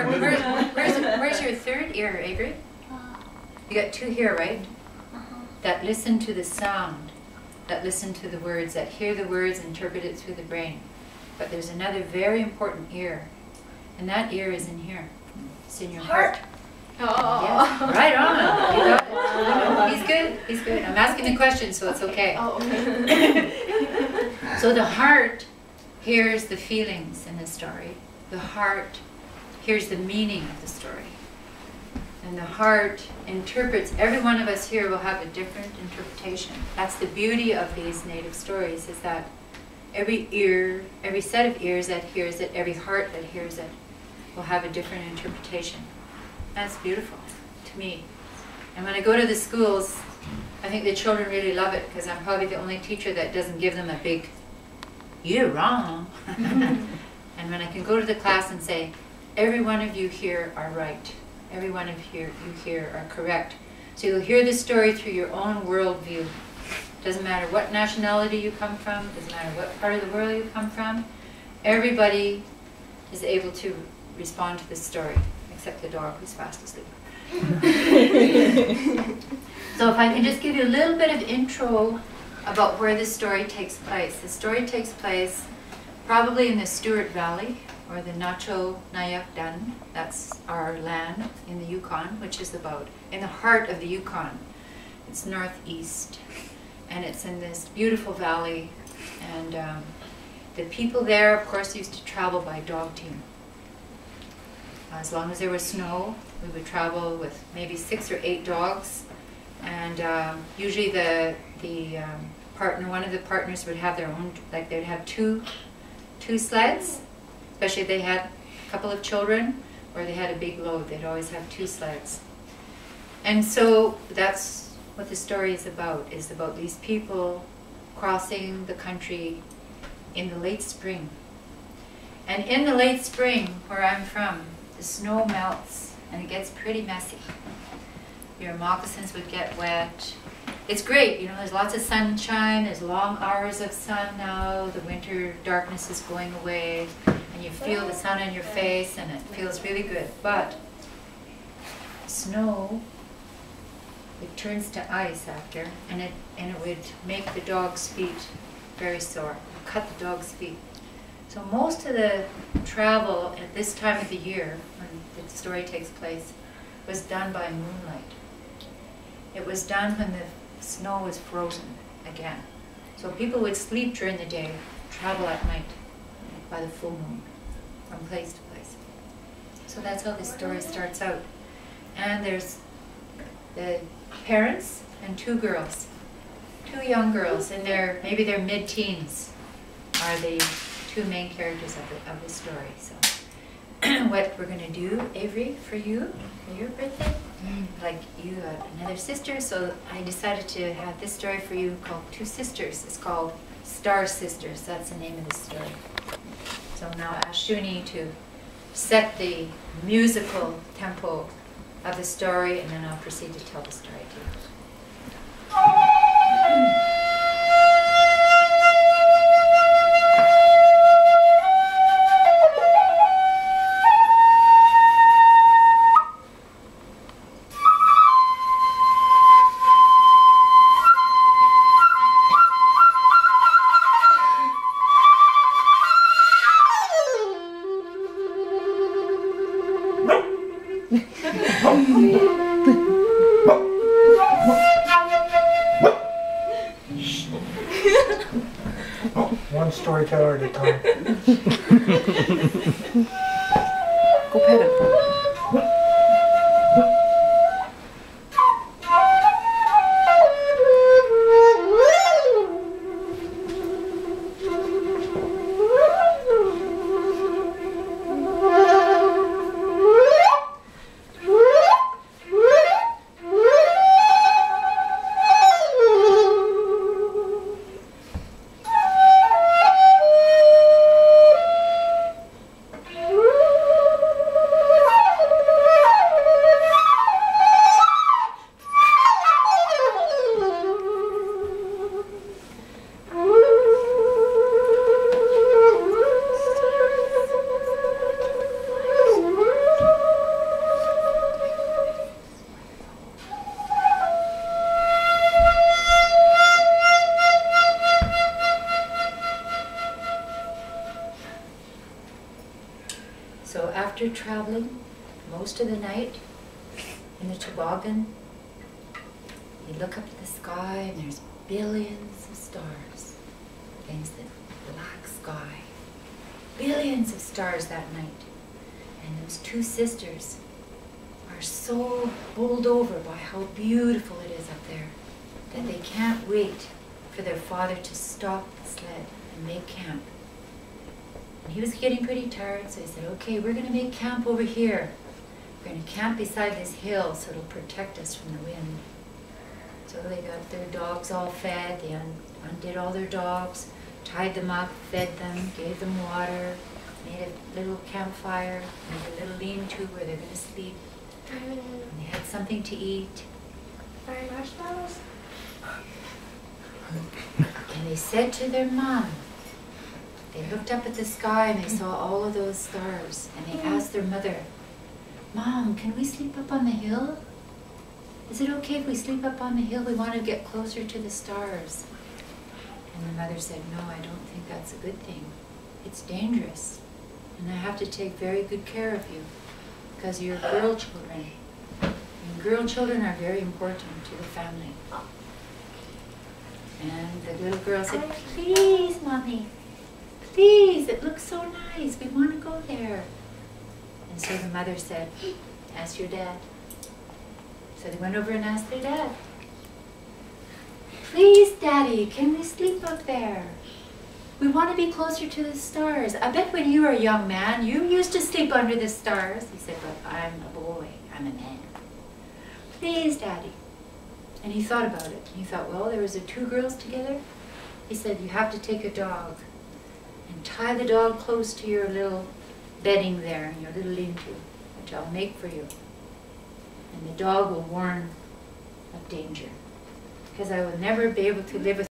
Where's your third ear, Avery? You got two here, right? That listen to the sound, that listen to the words, that hear the words, interpret it through the brain. But there's another very important ear, and that ear is in here. It's in your heart. Oh. Yeah, right on. You got it. He's good. He's good. I'm asking the question, so it's okay. Oh, okay. So the heart hears the feelings in the story. The heart hears the meaning of the story. And the heart interprets. Every one of us here will have a different interpretation. That's the beauty of these native stories, is that every ear, every set of ears that hears it, every heart that hears it, will have a different interpretation. That's beautiful to me. And when I go to the schools, I think the children really love it, because I'm probably the only teacher that doesn't give them a big, "You're wrong." And when I can go to the class and say, every one of you here are right. Every one of you here are correct. So you'll hear the story through your own worldview. Doesn't matter what nationality you come from, doesn't matter what part of the world you come from. Everybody is able to respond to this story, except the dog who's fast asleep. So if I can just give you a little bit of intro about where this story takes place. The story takes place probably in the Stewart Valley, or the Nacho Nayak Dan. That's our land in the Yukon, which is about in the heart of the Yukon. It's northeast, and it's in this beautiful valley. And the people there, of course, used to travel by dog team. As long as there was snow, we would travel with maybe 6 or 8 dogs, and usually the partner, one of the partners would have their own, like they'd have two sleds, especially if they had a couple of children or they had a big load. They'd always have 2 sleds. And so that's what the story is about these people crossing the country in the late spring. And in the late spring, where I'm from, the snow melts and it gets pretty messy. Your moccasins would get wet. It's great, you know, there's lots of sunshine, there's long hours of sun now, the winter darkness is going away, and you feel the sun on your face, and it feels really good. But snow, it turns to ice after, and it would make the dog's feet very sore, cut the dog's feet. So most of the travel at this time of the year, when the story takes place, was done by moonlight. It was done when the snow was frozen again. So people would sleep during the day, travel at night by the full moon from place to place. So that's how this story starts out. And there's the parents and 2 girls, 2 young girls in maybe their mid-teens are the 2 main characters of the story. So what we're going to do, Avery, for you, for your birthday, like you have another sister, so I decided to have this story for you called 2 Sisters. It's called Star Sisters. That's the name of the story. So now I ask Shuni to set the musical tempo of the story, and then I'll proceed to tell the story to you. One storyteller at a time. Go pet him. started traveling most of the night in the toboggan. You look up at the sky and there's billions of stars against the black sky. Billions of stars that night. And those two sisters are so bowled over by how beautiful it is up there that they can't wait for their father to stop the sled and make camp. And he was getting pretty tired, so he said, okay, we're going to make camp over here. We're going to camp beside this hill so it'll protect us from the wind. So they got their dogs all fed, they undid all their dogs, tied them up, fed them, gave them water, made a little campfire, made a little lean-to where they're going to sleep. And they had something to eat. Fried marshmallows? And they said to their mom, they looked up at the sky and they saw all of those stars. And they asked their mother, Mom, can we sleep up on the hill? Is it okay if we sleep up on the hill? We want to get closer to the stars. And the mother said, no, I don't think that's a good thing. It's dangerous. And I have to take very good care of you because you're girl children. And girl children are very important to the family. And the little girl said, please, Mommy, please, it looks so nice. We want to go there. And so the mother said, ask your dad. So they went over and asked their dad. Please, Daddy, can we sleep up there? We want to be closer to the stars. I bet when you were a young man, you used to sleep under the stars. He said, but I'm a boy, I'm a man. Please, Daddy. And he thought about it. He thought, well, there was the two girls together. He said, you have to take a dog and tie the dog close to your little bedding there, your little lean-to, which I'll make for you. And the dog will warn of danger, because I will never be able to live with